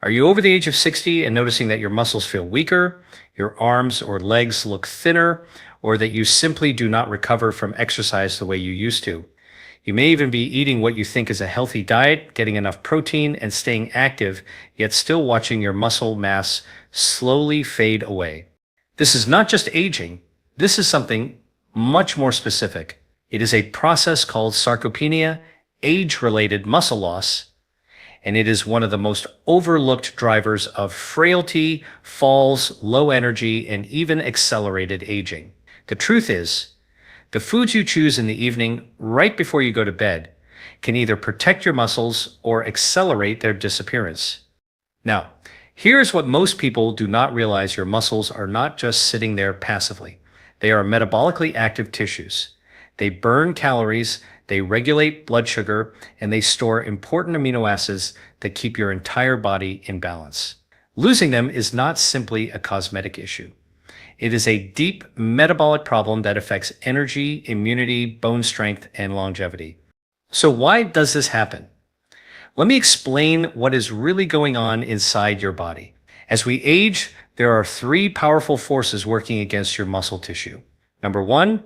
Are you over the age of 60 and noticing that your muscles feel weaker, your arms or legs look thinner, or that you simply do not recover from exercise the way you used to? You may even be eating what you think is a healthy diet, getting enough protein, and staying active, yet still watching your muscle mass slowly fade away. This is not just aging, this is something much more specific. It is a process called sarcopenia, age-related muscle loss, and it is one of the most overlooked drivers of frailty, falls, low energy, and even accelerated aging. The truth is, the foods you choose in the evening right before you go to bed can either protect your muscles or accelerate their disappearance. Now, here's what most people do not realize: your muscles are not just sitting there passively. They are metabolically active tissues. They burn calories, they regulate blood sugar, and they store important amino acids that keep your entire body in balance. Losing them is not simply a cosmetic issue. It is a deep metabolic problem that affects energy, immunity, bone strength, and longevity. So why does this happen? Let me explain what is really going on inside your body. As we age, there are three powerful forces working against your muscle tissue. Number one,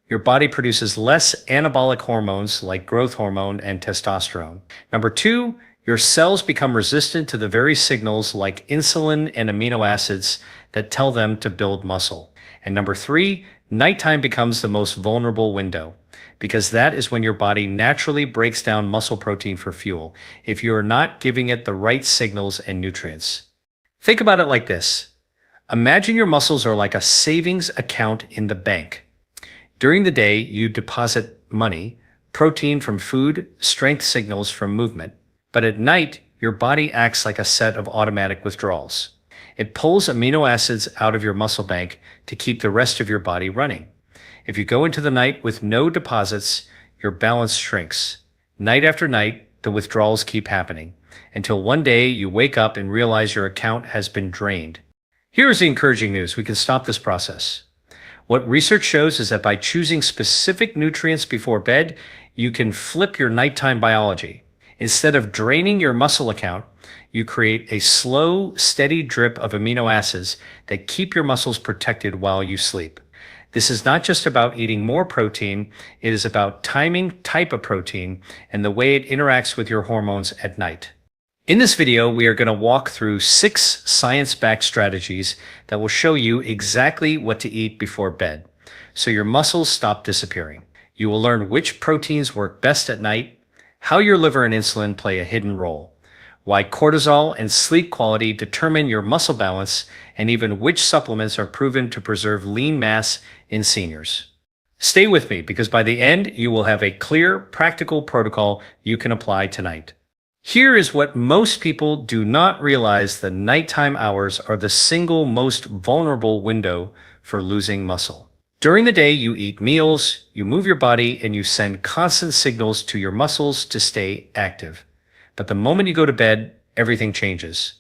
your body produces less anabolic hormones like growth hormone and testosterone. Number two, your cells become resistant to the very signals like insulin and amino acids that tell them to build muscle. And number three, nighttime becomes the most vulnerable window, because that is when your body naturally breaks down muscle protein for fuel if you are not giving it the right signals and nutrients. Think about it like this. Imagine your muscles are like a savings account in the bank. During the day, you deposit money, protein from food, strength signals from movement. But at night, your body acts like a set of automatic withdrawals. It pulls amino acids out of your muscle bank to keep the rest of your body running. If you go into the night with no deposits, your balance shrinks. Night after night, the withdrawals keep happening, until one day you wake up and realize your account has been drained. Here is the encouraging news: we can stop this process. What research shows is that by choosing specific nutrients before bed, you can flip your nighttime biology. Instead of draining your muscle account, you create a slow, steady drip of amino acids that keep your muscles protected while you sleep. This is not just about eating more protein, it is about timing type of protein and the way it interacts with your hormones at night. In this video, we are going to walk through 6 science-backed strategies that will show you exactly what to eat before bed, so your muscles stop disappearing. You will learn which proteins work best at night, how your liver and insulin play a hidden role, why cortisol and sleep quality determine your muscle balance, and even which supplements are proven to preserve lean mass in seniors. Stay with me, because by the end, you will have a clear, practical protocol you can apply tonight. Here is what most people do not realize: the nighttime hours are the single most vulnerable window for losing muscle. During the day, you eat meals, you move your body, and you send constant signals to your muscles to stay active. But the moment you go to bed, everything changes.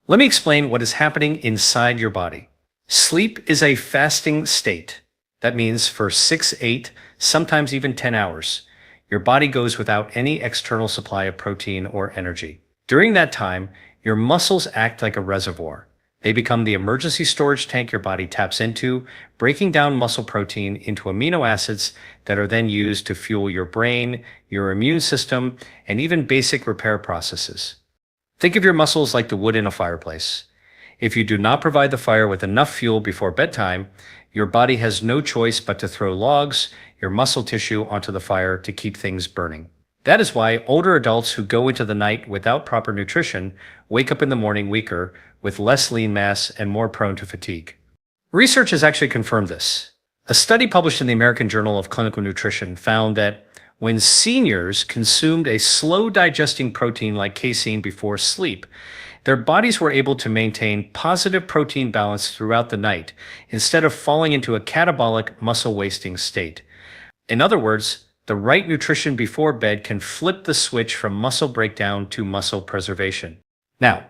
Let me explain what is happening inside your body. Sleep is a fasting state. That means for 6, 8, sometimes even 10 hours. Your body goes without any external supply of protein or energy. During that time, your muscles act like a reservoir. They become the emergency storage tank your body taps into, breaking down muscle protein into amino acids that are then used to fuel your brain, your immune system, and even basic repair processes. Think of your muscles like the wood in a fireplace. If you do not provide the fire with enough fuel before bedtime, your body has no choice but to throw logs, your muscle tissue, onto the fire to keep things burning. That is why older adults who go into the night without proper nutrition wake up in the morning weaker, with less lean mass and more prone to fatigue. Research has actually confirmed this. A study published in the American Journal of Clinical Nutrition found that when seniors consumed a slow-digesting protein like casein before sleep, their bodies were able to maintain positive protein balance throughout the night, instead of falling into a catabolic muscle-wasting state. In other words, the right nutrition before bed can flip the switch from muscle breakdown to muscle preservation. Now,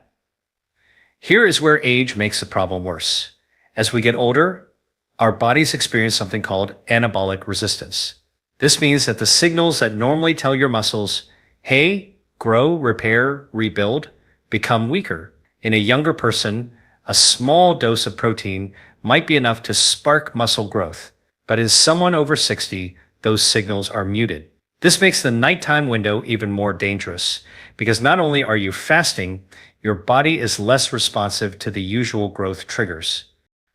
here is where age makes the problem worse. As we get older, our bodies experience something called anabolic resistance. This means that the signals that normally tell your muscles, hey, grow, repair, rebuild, become weaker. In a younger person, a small dose of protein might be enough to spark muscle growth, but in someone over 60, those signals are muted. This makes the nighttime window even more dangerous because not only are you fasting, your body is less responsive to the usual growth triggers.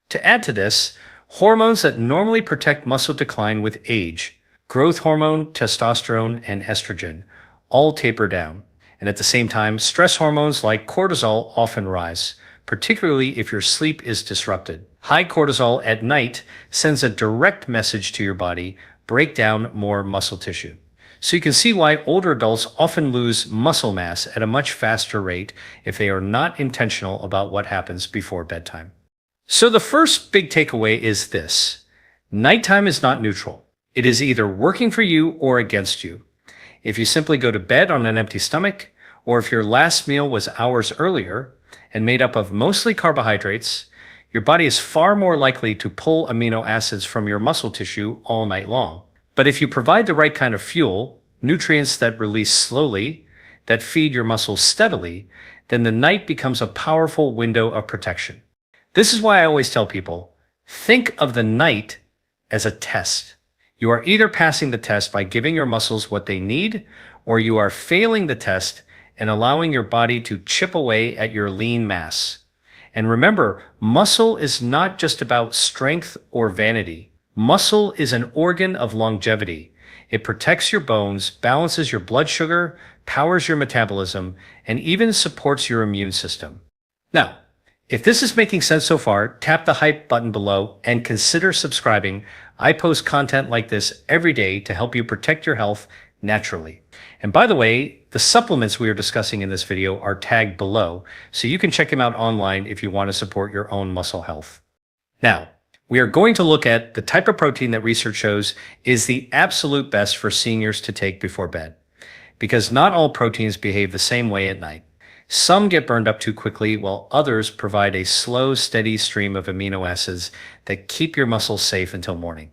To add to this, hormones that normally protect muscle decline with age, growth hormone, testosterone, and estrogen, all taper down. And at the same time, stress hormones like cortisol often rise, particularly if your sleep is disrupted. High cortisol at night sends a direct message to your body, break down more muscle tissue. So you can see why older adults often lose muscle mass at a much faster rate if they are not intentional about what happens before bedtime. So the first big takeaway is this: nighttime is not neutral. It is either working for you or against you. If you simply go to bed on an empty stomach, or if your last meal was hours earlier and made up of mostly carbohydrates, your body is far more likely to pull amino acids from your muscle tissue all night long. But if you provide the right kind of fuel, nutrients that release slowly, that feed your muscles steadily, then the night becomes a powerful window of protection. This is why I always tell people, think of the night as a test. You are either passing the test by giving your muscles what they need, or you are failing the test and allowing your body to chip away at your lean mass. And remember, muscle is not just about strength or vanity. Muscle is an organ of longevity. It protects your bones, balances your blood sugar, powers your metabolism, and even supports your immune system. Now, if this is making sense so far, tap the hype button below and consider subscribing. I post content like this every day to help you protect your health naturally. And by the way, the supplements we are discussing in this video are tagged below, so you can check them out online if you want to support your own muscle health. Now, we are going to look at the type of protein that research shows is the absolute best for seniors to take before bed, because not all proteins behave the same way at night. Some get burned up too quickly, while others provide a slow, steady stream of amino acids that keep your muscles safe until morning.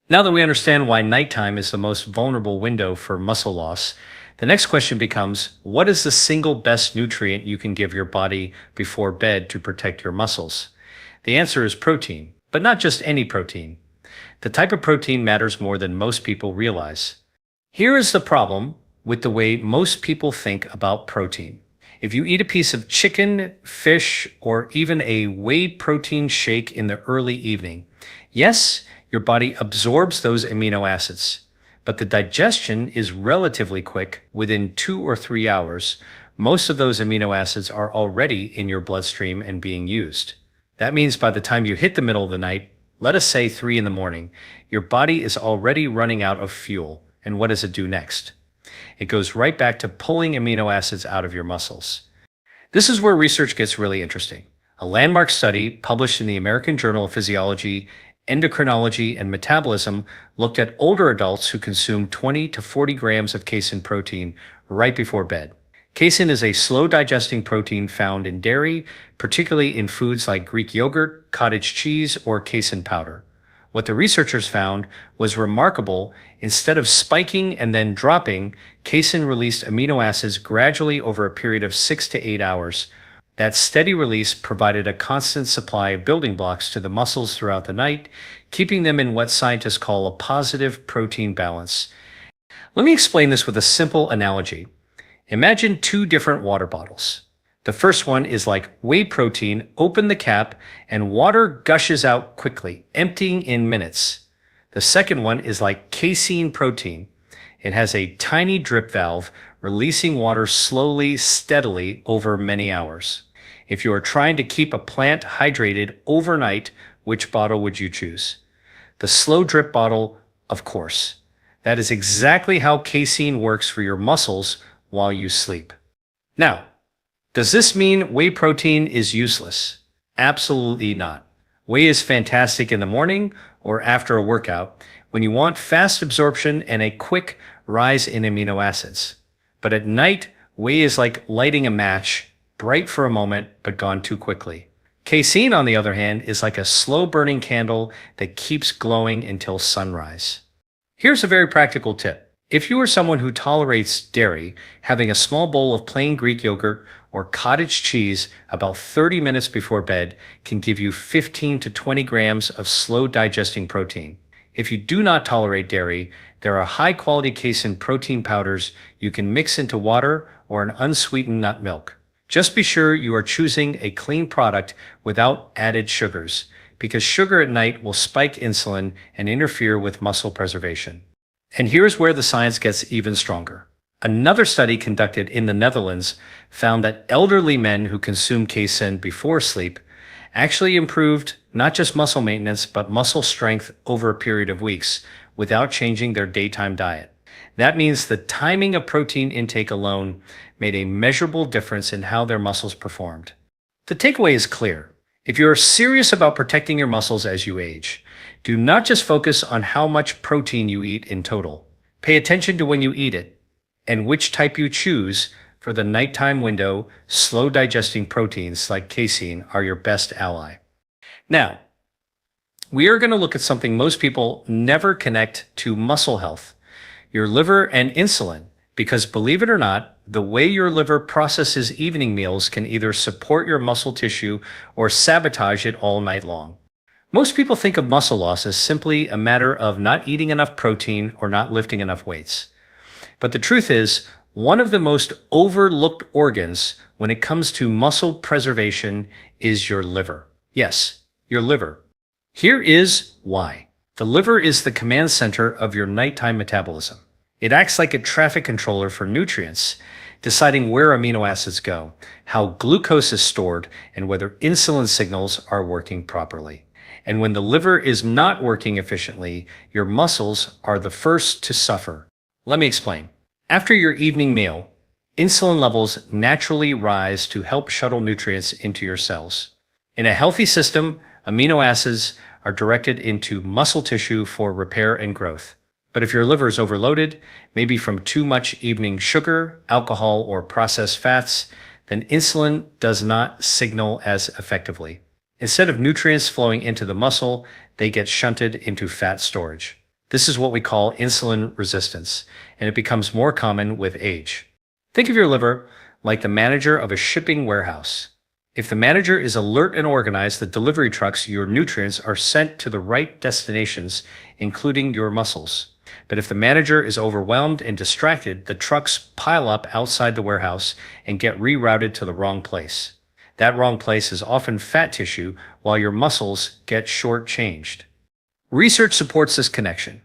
Now that we understand why nighttime is the most vulnerable window for muscle loss, the next question becomes, what is the single best nutrient you can give your body before bed to protect your muscles? The answer is protein, but not just any protein. The type of protein matters more than most people realize. Here is the problem with the way most people think about protein. If you eat a piece of chicken, fish, or even a whey protein shake in the early evening, yes, your body absorbs those amino acids, but the digestion is relatively quick. Within 2 or 3 hours, most of those amino acids are already in your bloodstream and being used. That means by the time you hit the middle of the night, let us say 3 in the morning, your body is already running out of fuel. And what does it do next? It goes right back to pulling amino acids out of your muscles. This is where research gets really interesting. A landmark study published in the American Journal of Physiology, Endocrinology, and Metabolism looked at older adults who consumed 20 to 40 grams of casein protein right before bed. Casein is a slow-digesting protein found in dairy, particularly in foods like Greek yogurt, cottage cheese, or casein powder. What the researchers found was remarkable. Instead of spiking and then dropping, casein released amino acids gradually over a period of 6 to 8 hours. That steady release provided a constant supply of building blocks to the muscles throughout the night, keeping them in what scientists call a positive protein balance. Let me explain this with a simple analogy. Imagine 2 different water bottles. The first one is like whey protein, open the cap, and water gushes out quickly, emptying in minutes. The second one is like casein protein. It has a tiny drip valve, releasing water slowly, steadily over many hours. If you are trying to keep a plant hydrated overnight, which bottle would you choose? The slow drip bottle, of course. That is exactly how casein works for your muscles while you sleep. Now, does this mean whey protein is useless? Absolutely not. Whey is fantastic in the morning or after a workout when you want fast absorption and a quick rise in amino acids. But at night, whey is like lighting a match, bright for a moment, but gone too quickly. Casein, on the other hand, is like a slow-burning candle that keeps glowing until sunrise. Here's a very practical tip. If you are someone who tolerates dairy, having a small bowl of plain Greek yogurt or cottage cheese about 30 minutes before bed can give you 15 to 20 grams of slow digesting protein. If you do not tolerate dairy, there are high quality casein protein powders you can mix into water or an unsweetened nut milk. Just be sure you are choosing a clean product without added sugars, because sugar at night will spike insulin and interfere with muscle preservation. And here's where the science gets even stronger. Another study conducted in the Netherlands found that elderly men who consumed casein before sleep actually improved not just muscle maintenance, but muscle strength over a period of weeks without changing their daytime diet. That means the timing of protein intake alone made a measurable difference in how their muscles performed. The takeaway is clear. If you are serious about protecting your muscles as you age, do not just focus on how much protein you eat in total. Pay attention to when you eat it and which type you choose. For the nighttime window, slow digesting proteins like casein are your best ally. Now, we are going to look at something most people never connect to muscle health, your liver and insulin, because believe it or not, the way your liver processes evening meals can either support your muscle tissue or sabotage it all night long. Most people think of muscle loss as simply a matter of not eating enough protein or not lifting enough weights. But the truth is, one of the most overlooked organs when it comes to muscle preservation is your liver. Yes, your liver. Here is why. The liver is the command center of your nighttime metabolism. It acts like a traffic controller for nutrients, deciding where amino acids go, how glucose is stored, and whether insulin signals are working properly. And when the liver is not working efficiently, your muscles are the first to suffer. Let me explain. After your evening meal, insulin levels naturally rise to help shuttle nutrients into your cells. In a healthy system, amino acids are directed into muscle tissue for repair and growth. But if your liver is overloaded, maybe from too much evening sugar, alcohol, or processed fats, then insulin does not signal as effectively. Instead of nutrients flowing into the muscle, they get shunted into fat storage. This is what we call insulin resistance, and it becomes more common with age. Think of your liver like the manager of a shipping warehouse. If the manager is alert and organized, the delivery trucks, your nutrients are sent to the right destinations, including your muscles. But if the manager is overwhelmed and distracted, the trucks pile up outside the warehouse and get rerouted to the wrong place. That wrong place is often fat tissue, while your muscles get shortchanged. Research supports this connection.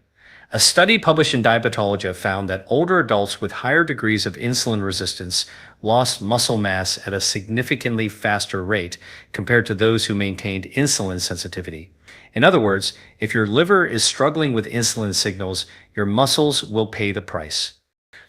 A study published in Diabetology found that older adults with higher degrees of insulin resistance lost muscle mass at a significantly faster rate compared to those who maintained insulin sensitivity. In other words, if your liver is struggling with insulin signals, your muscles will pay the price.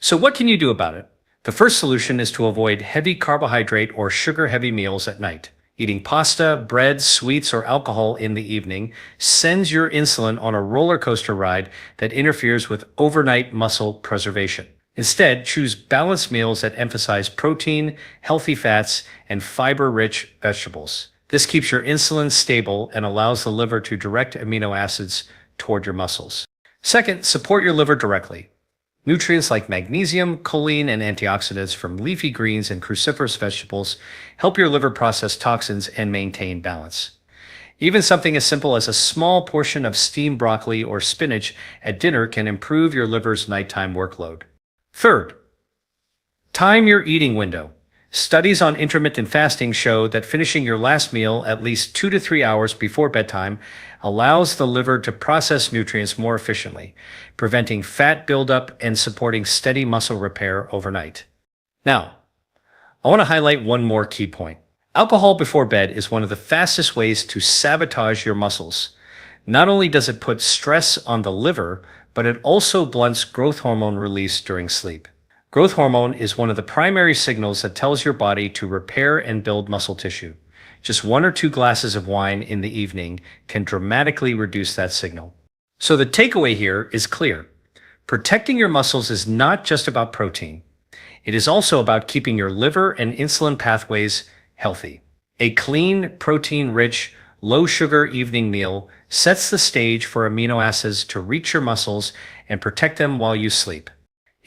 So what can you do about it? The first solution is to avoid heavy carbohydrate or sugar-heavy meals at night. Eating pasta, bread, sweets, or alcohol in the evening sends your insulin on a roller coaster ride that interferes with overnight muscle preservation. Instead, choose balanced meals that emphasize protein, healthy fats, and fiber-rich vegetables. This keeps your insulin stable and allows the liver to direct amino acids toward your muscles. Second, support your liver directly. Nutrients like magnesium, choline, and antioxidants from leafy greens and cruciferous vegetables help your liver process toxins and maintain balance. Even something as simple as a small portion of steamed broccoli or spinach at dinner can improve your liver's nighttime workload. Third, time your eating window. Studies on intermittent fasting show that finishing your last meal at least 2 to 3 hours before bedtime allows the liver to process nutrients more efficiently, preventing fat buildup and supporting steady muscle repair overnight. Now, I want to highlight one more key point. Alcohol before bed is one of the fastest ways to sabotage your muscles. Not only does it put stress on the liver, but it also blunts growth hormone release during sleep. Growth hormone is one of the primary signals that tells your body to repair and build muscle tissue. Just 1 or 2 glasses of wine in the evening can dramatically reduce that signal. So the takeaway here is clear. Protecting your muscles is not just about protein. It is also about keeping your liver and insulin pathways healthy. A clean, protein-rich, low-sugar evening meal sets the stage for amino acids to reach your muscles and protect them while you sleep.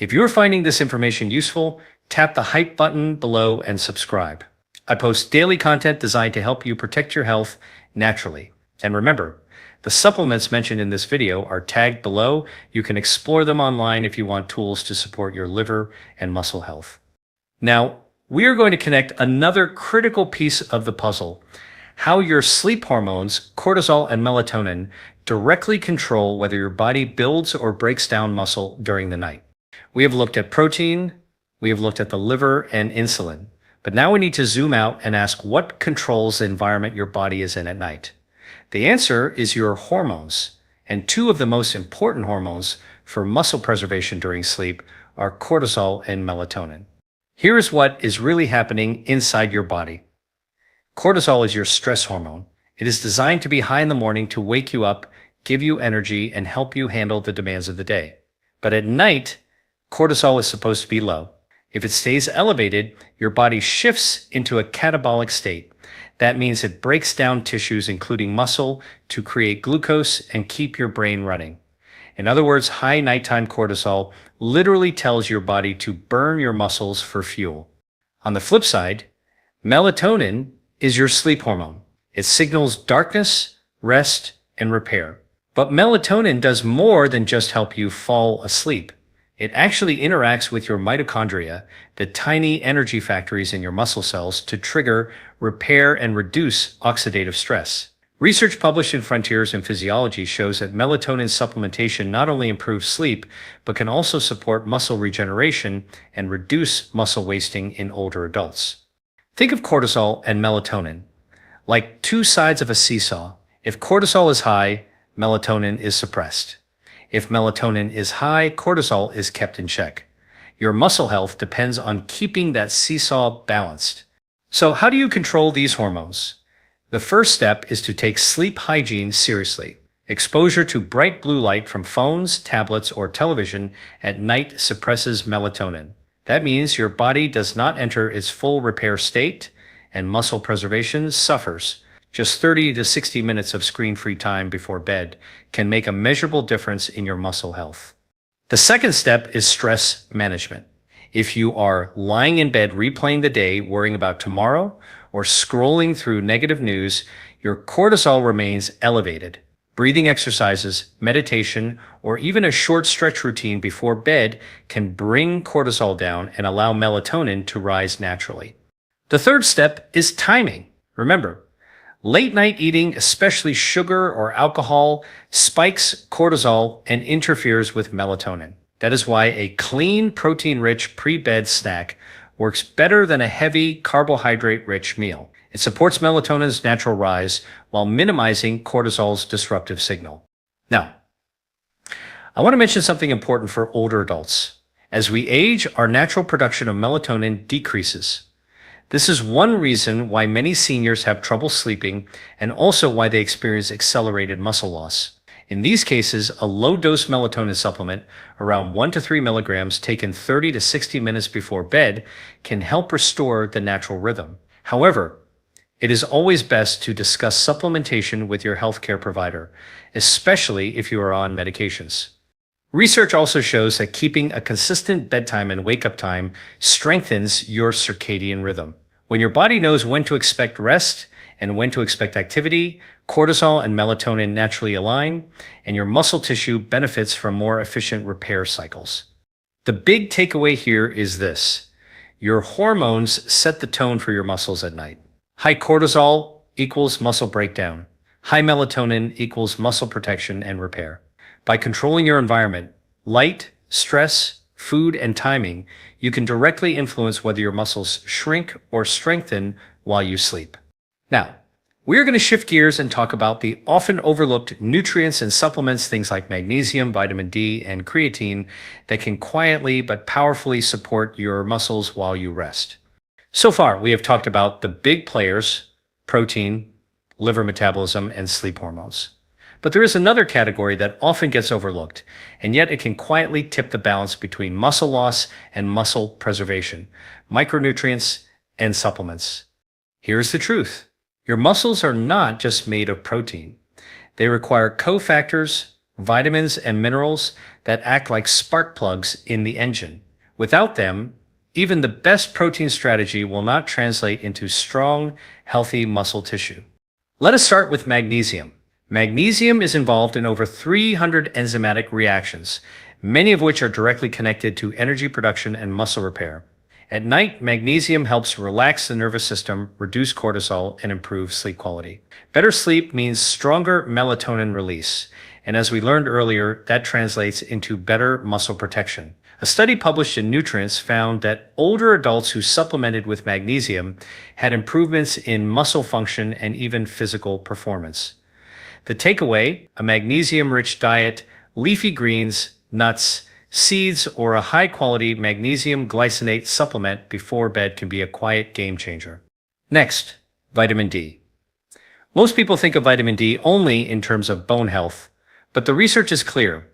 If you're finding this information useful, tap the hype button below and subscribe. I post daily content designed to help you protect your health naturally. And remember, the supplements mentioned in this video are tagged below. You can explore them online if you want tools to support your liver and muscle health. Now, we are going to connect another critical piece of the puzzle: how your sleep hormones, cortisol and melatonin, directly control whether your body builds or breaks down muscle during the night. We have looked at protein, we have looked at the liver and insulin, but now we need to zoom out and ask what controls the environment your body is in at night. The answer is your hormones, and two of the most important hormones for muscle preservation during sleep are cortisol and melatonin. Here is what is really happening inside your body. Cortisol is your stress hormone. It is designed to be high in the morning to wake you up, give you energy, and help you handle the demands of the day. But at night, cortisol is supposed to be low. If it stays elevated, your body shifts into a catabolic state. That means it breaks down tissues, including muscle, to create glucose and keep your brain running. In other words, high nighttime cortisol literally tells your body to burn your muscles for fuel. On the flip side, melatonin is your sleep hormone. It signals darkness, rest, and repair. But melatonin does more than just help you fall asleep. It actually interacts with your mitochondria, the tiny energy factories in your muscle cells, to trigger, repair, and reduce oxidative stress. Research published in Frontiers in Physiology shows that melatonin supplementation not only improves sleep, but can also support muscle regeneration and reduce muscle wasting in older adults. Think of cortisol and melatonin like two sides of a seesaw. If cortisol is high, melatonin is suppressed. If melatonin is high, cortisol is kept in check. Your muscle health depends on keeping that seesaw balanced. So how do you control these hormones? The first step is to take sleep hygiene seriously. Exposure to bright blue light from phones, tablets, or television at night suppresses melatonin. That means your body does not enter its full repair state, and muscle preservation suffers. Just 30 to 60 minutes of screen-free time before bed can make a measurable difference in your muscle health. The second step is stress management. If you are lying in bed replaying the day, worrying about tomorrow, or scrolling through negative news, your cortisol remains elevated. Breathing exercises, meditation, or even a short stretch routine before bed can bring cortisol down and allow melatonin to rise naturally. The third step is timing. Remember, late night eating, especially sugar or alcohol, spikes cortisol and interferes with melatonin. That is why a clean, protein-rich pre-bed snack works better than a heavy, carbohydrate-rich meal. It supports melatonin's natural rise while minimizing cortisol's disruptive signal. Now, I want to mention something important for older adults. As we age, our natural production of melatonin decreases. This is one reason why many seniors have trouble sleeping and also why they experience accelerated muscle loss. In these cases, a low-dose melatonin supplement, around 1 to 3 milligrams taken 30 to 60 minutes before bed, can help restore the natural rhythm. However, it is always best to discuss supplementation with your healthcare provider, especially if you are on medications. Research also shows that keeping a consistent bedtime and wake-up time strengthens your circadian rhythm. When your body knows when to expect rest and when to expect activity, cortisol and melatonin naturally align, and your muscle tissue benefits from more efficient repair cycles. The big takeaway here is this: your hormones set the tone for your muscles at night. High cortisol equals muscle breakdown. High melatonin equals muscle protection and repair. By controlling your environment, light, stress, food, and timing, you can directly influence whether your muscles shrink or strengthen while you sleep. Now, we're going to shift gears and talk about the often overlooked nutrients and supplements, things like magnesium, vitamin D, and creatine, that can quietly but powerfully support your muscles while you rest. So far, we have talked about the big players: protein, liver metabolism, and sleep hormones. But there is another category that often gets overlooked, and yet it can quietly tip the balance between muscle loss and muscle preservation: micronutrients and supplements. Here's the truth. Your muscles are not just made of protein. They require cofactors, vitamins, and minerals that act like spark plugs in the engine. Without them, even the best protein strategy will not translate into strong, healthy muscle tissue. Let us start with magnesium. Magnesium is involved in over 300 enzymatic reactions, many of which are directly connected to energy production and muscle repair. At night, magnesium helps relax the nervous system, reduce cortisol, and improve sleep quality. Better sleep means stronger melatonin release, and as we learned earlier, that translates into better muscle protection. A study published in Nutrients found that older adults who supplemented with magnesium had improvements in muscle function and even physical performance. The takeaway: a magnesium-rich diet, leafy greens, nuts, seeds, or a high-quality magnesium glycinate supplement before bed can be a quiet game changer. Next, vitamin D. Most people think of vitamin D only in terms of bone health, but the research is clear.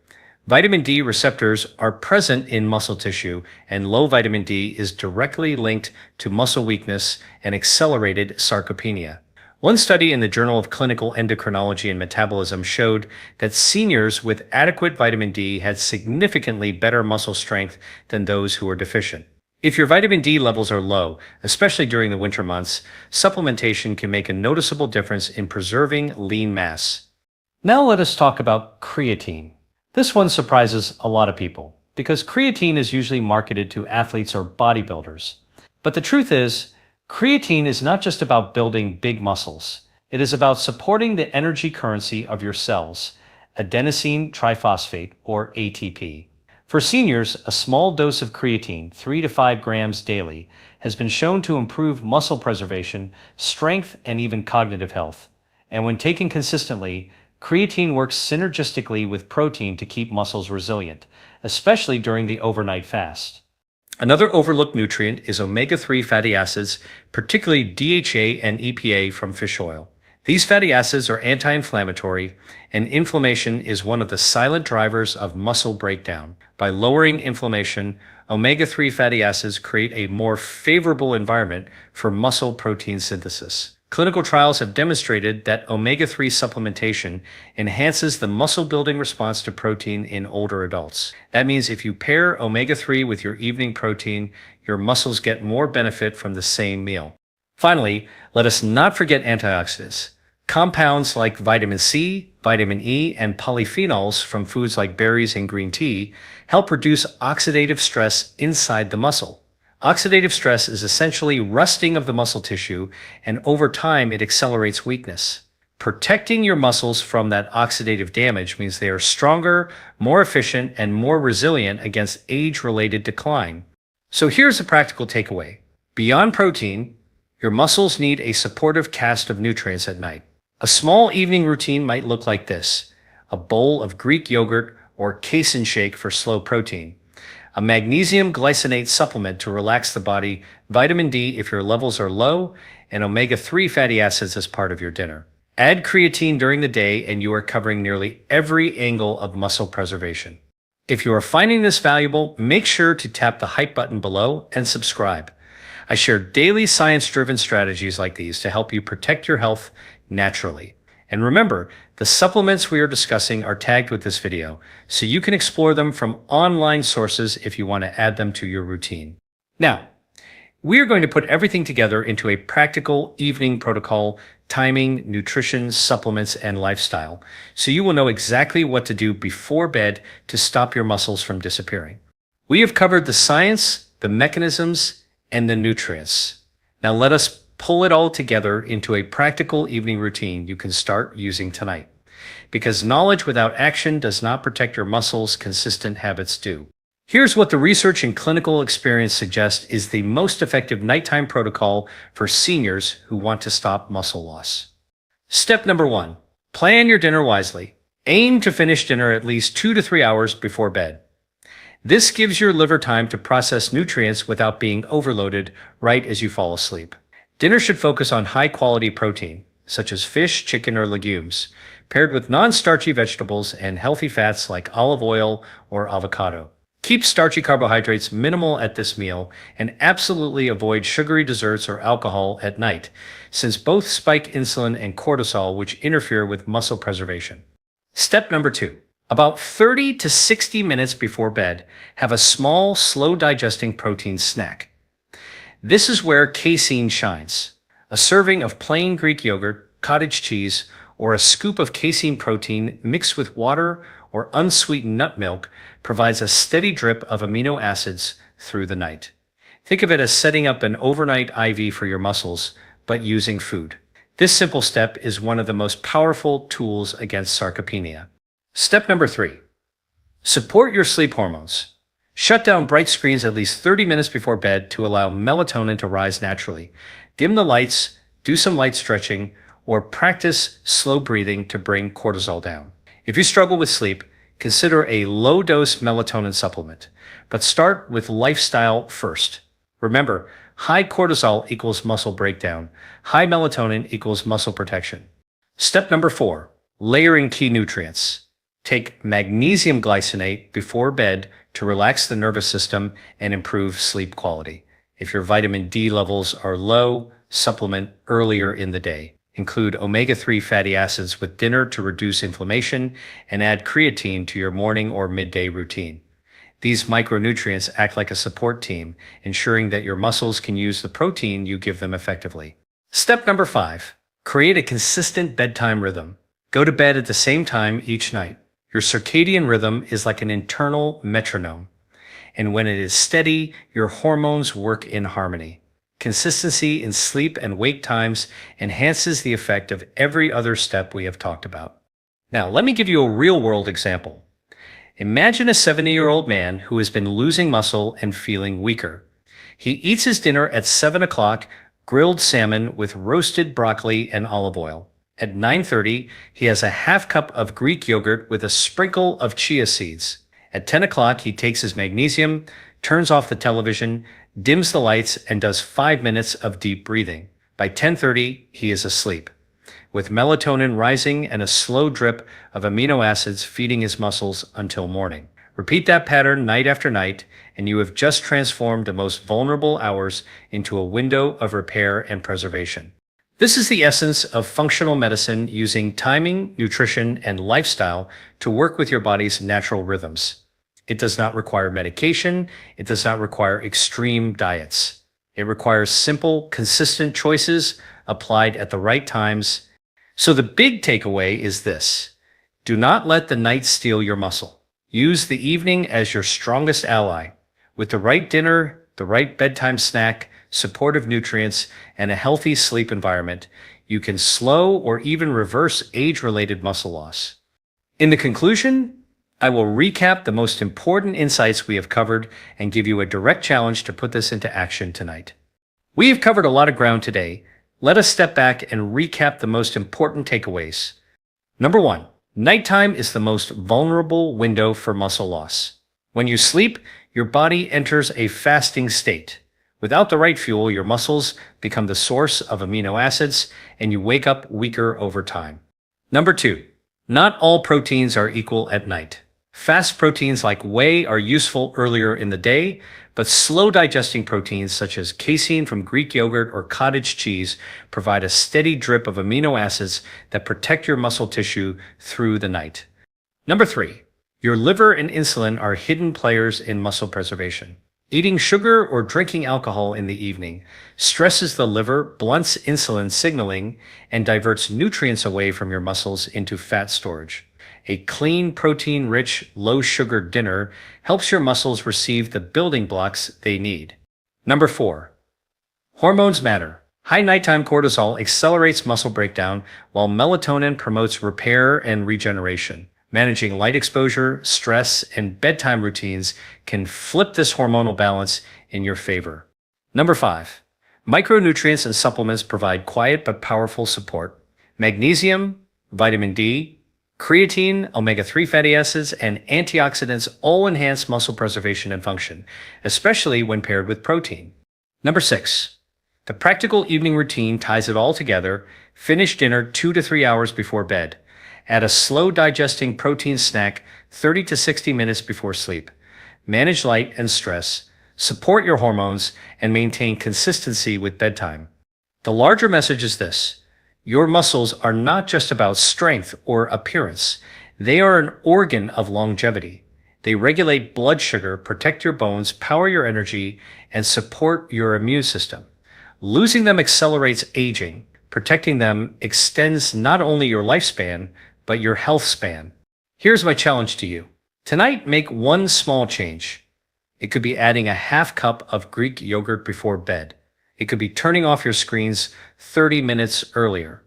Vitamin D receptors are present in muscle tissue, and low vitamin D is directly linked to muscle weakness and accelerated sarcopenia. One study in the Journal of Clinical Endocrinology and Metabolism showed that seniors with adequate vitamin D had significantly better muscle strength than those who were deficient. If your vitamin D levels are low, especially during the winter months, supplementation can make a noticeable difference in preserving lean mass. Now let us talk about creatine. This one surprises a lot of people because creatine is usually marketed to athletes or bodybuilders. But the truth is, creatine is not just about building big muscles. It is about supporting the energy currency of your cells, adenosine triphosphate, or ATP. For seniors, a small dose of creatine, 3 to 5 grams daily, has been shown to improve muscle preservation, strength, and even cognitive health. And when taken consistently, creatine works synergistically with protein to keep muscles resilient, especially during the overnight fast. Another overlooked nutrient is omega-3 fatty acids, particularly DHA and EPA from fish oil. These fatty acids are anti-inflammatory, and inflammation is one of the silent drivers of muscle breakdown. By lowering inflammation, omega-3 fatty acids create a more favorable environment for muscle protein synthesis. Clinical trials have demonstrated that omega-3 supplementation enhances the muscle-building response to protein in older adults. That means if you pair omega-3 with your evening protein, your muscles get more benefit from the same meal. Finally, let us not forget antioxidants. Compounds like vitamin C, vitamin E, and polyphenols from foods like berries and green tea help reduce oxidative stress inside the muscle. Oxidative stress is essentially rusting of the muscle tissue, and over time it accelerates weakness. Protecting your muscles from that oxidative damage means they are stronger, more efficient, and more resilient against age-related decline. So here's a practical takeaway. Beyond protein, your muscles need a supportive cast of nutrients at night. A small evening routine might look like this: a bowl of Greek yogurt or casein shake for slow protein, a magnesium glycinate supplement to relax the body, vitamin D if your levels are low, and omega-3 fatty acids as part of your dinner. Add creatine during the day and you are covering nearly every angle of muscle preservation. If you are finding this valuable, make sure to tap the hype button below and subscribe. I share daily science-driven strategies like these to help you protect your health naturally. And remember, the supplements we are discussing are tagged with this video, so you can explore them from online sources if you want to add them to your routine. Now, we are going to put everything together into a practical evening protocol: timing, nutrition, supplements, and lifestyle, so you will know exactly what to do before bed to stop your muscles from disappearing. We have covered the science, the mechanisms, and the nutrients. Now let us pull it all together into a practical evening routine you can start using tonight. Because knowledge without action does not protect your muscles, consistent habits do. Here's what the research and clinical experience suggests is the most effective nighttime protocol for seniors who want to stop muscle loss. Step number 1, plan your dinner wisely. Aim to finish dinner at least 2 to 3 hours before bed. This gives your liver time to process nutrients without being overloaded right as you fall asleep. Dinner should focus on high-quality protein, such as fish, chicken, or legumes, paired with non-starchy vegetables and healthy fats like olive oil or avocado. Keep starchy carbohydrates minimal at this meal and absolutely avoid sugary desserts or alcohol at night, since both spike insulin and cortisol, which interfere with muscle preservation. Step number 2. About 30 to 60 minutes before bed, have a small, slow digesting protein snack. This is where casein shines. A serving of plain Greek yogurt, cottage cheese, or a scoop of casein protein mixed with water or unsweetened nut milk provides a steady drip of amino acids through the night. Think of it as setting up an overnight IV for your muscles, but using food. This simple step is one of the most powerful tools against sarcopenia. Step number 3. Support your sleep hormones. Shut down bright screens at least 30 minutes before bed to allow melatonin to rise naturally. Dim the lights, do some light stretching, or practice slow breathing to bring cortisol down. If you struggle with sleep, consider a low-dose melatonin supplement, but start with lifestyle first. Remember, high cortisol equals muscle breakdown. High melatonin equals muscle protection. Step number 4, layering key nutrients. Take magnesium glycinate before bed to relax the nervous system and improve sleep quality. If your vitamin D levels are low, supplement earlier in the day. Include omega-3 fatty acids with dinner to reduce inflammation and add creatine to your morning or midday routine. These micronutrients act like a support team, ensuring that your muscles can use the protein you give them effectively. Step number 5, create a consistent bedtime rhythm. Go to bed at the same time each night. Your circadian rhythm is like an internal metronome, and when it is steady, your hormones work in harmony. Consistency in sleep and wake times enhances the effect of every other step we have talked about. Now, let me give you a real-world example. Imagine a 70-year-old man who has been losing muscle and feeling weaker. He eats his dinner at 7 o'clock, grilled salmon with roasted broccoli and olive oil. At 9:30, he has a half cup of Greek yogurt with a sprinkle of chia seeds. At 10 o'clock, he takes his magnesium, turns off the television, dims the lights, and does 5 minutes of deep breathing. By 10:30, he is asleep, with melatonin rising and a slow drip of amino acids feeding his muscles until morning. Repeat that pattern night after night, and you have just transformed the most vulnerable hours into a window of repair and preservation. This is the essence of functional medicine, using timing, nutrition, and lifestyle to work with your body's natural rhythms. It does not require medication. It does not require extreme diets. It requires simple, consistent choices applied at the right times. So the big takeaway is this: do not let the night steal your muscle. Use the evening as your strongest ally. With the right dinner, the right bedtime snack, supportive nutrients, and a healthy sleep environment, you can slow or even reverse age-related muscle loss. In the conclusion, I will recap the most important insights we have covered and give you a direct challenge to put this into action tonight. We have covered a lot of ground today. Let us step back and recap the most important takeaways. Number 1, nighttime is the most vulnerable window for muscle loss. When you sleep, your body enters a fasting state. Without the right fuel, your muscles become the source of amino acids, and you wake up weaker over time. Number 2, not all proteins are equal at night. Fast proteins like whey are useful earlier in the day, but slow digesting proteins such as casein from Greek yogurt or cottage cheese provide a steady drip of amino acids that protect your muscle tissue through the night. Number 3, your liver and insulin are hidden players in muscle preservation. Eating sugar or drinking alcohol in the evening stresses the liver, blunts insulin signaling, and diverts nutrients away from your muscles into fat storage. A clean, protein-rich, low-sugar dinner helps your muscles receive the building blocks they need. Number 4, hormones matter. High nighttime cortisol accelerates muscle breakdown, while melatonin promotes repair and regeneration. Managing light exposure, stress, and bedtime routines can flip this hormonal balance in your favor. Number 5, micronutrients and supplements provide quiet but powerful support. Magnesium, vitamin D, creatine, omega-3 fatty acids, and antioxidants all enhance muscle preservation and function, especially when paired with protein. Number 6, the practical evening routine ties it all together. Finish dinner 2 to 3 hours before bed. Add a slow digesting protein snack 30 to 60 minutes before sleep. Manage light and stress, support your hormones, and maintain consistency with bedtime. The larger message is this: your muscles are not just about strength or appearance. They are an organ of longevity. They regulate blood sugar, protect your bones, power your energy, and support your immune system. Losing them accelerates aging. Protecting them extends not only your lifespan, but your health span. Here's my challenge to you. Tonight, make one small change. It could be adding a half cup of Greek yogurt before bed. It could be turning off your screens 30 minutes earlier.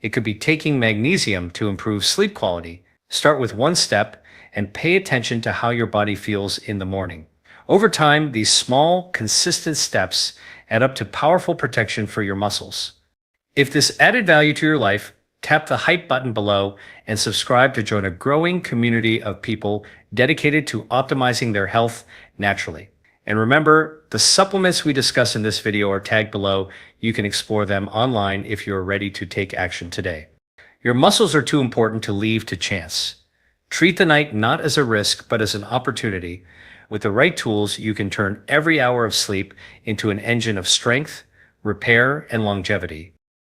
It could be taking magnesium to improve sleep quality. Start with one step and pay attention to how your body feels in the morning. Over time, these small, consistent steps add up to powerful protection for your muscles. If this added value to your life, tap the hype button below and subscribe to join a growing community of people dedicated to optimizing their health naturally. And remember, the supplements we discuss in this video are tagged below. You can explore them online if you're ready to take action today. Your muscles are too important to leave to chance. Treat the night not as a risk, but as an opportunity. With the right tools, you can turn every hour of sleep into an engine of strength, repair, and longevity.